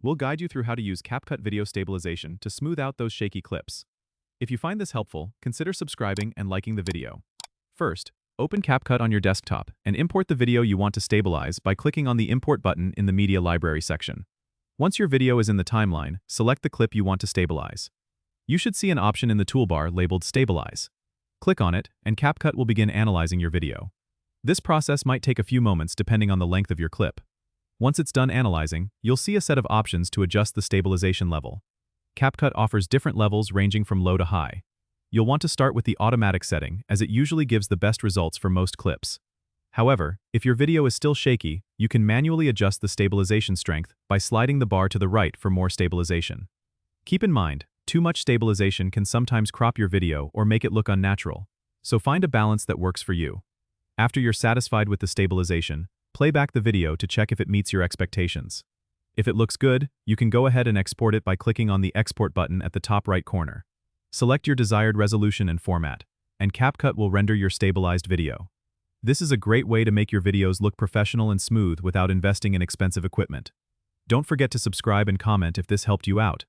We'll guide you through how to use CapCut video stabilization to smooth out those shaky clips. If you find this helpful, consider subscribing and liking the video. First, open CapCut on your desktop and import the video you want to stabilize by clicking on the Import button in the Media Library section. Once your video is in the timeline, select the clip you want to stabilize. You should see an option in the toolbar labeled Stabilize. Click on it, and CapCut will begin analyzing your video. This process might take a few moments depending on the length of your clip. Once it's done analyzing, you'll see a set of options to adjust the stabilization level. CapCut offers different levels ranging from low to high. You'll want to start with the automatic setting, as it usually gives the best results for most clips. However, if your video is still shaky, you can manually adjust the stabilization strength by sliding the bar to the right for more stabilization. Keep in mind, too much stabilization can sometimes crop your video or make it look unnatural, so find a balance that works for you. After you're satisfied with the stabilization, play back the video to check if it meets your expectations. If it looks good, you can go ahead and export it by clicking on the Export button at the top right corner. Select your desired resolution and format, and CapCut will render your stabilized video. This is a great way to make your videos look professional and smooth without investing in expensive equipment. Don't forget to subscribe and comment if this helped you out.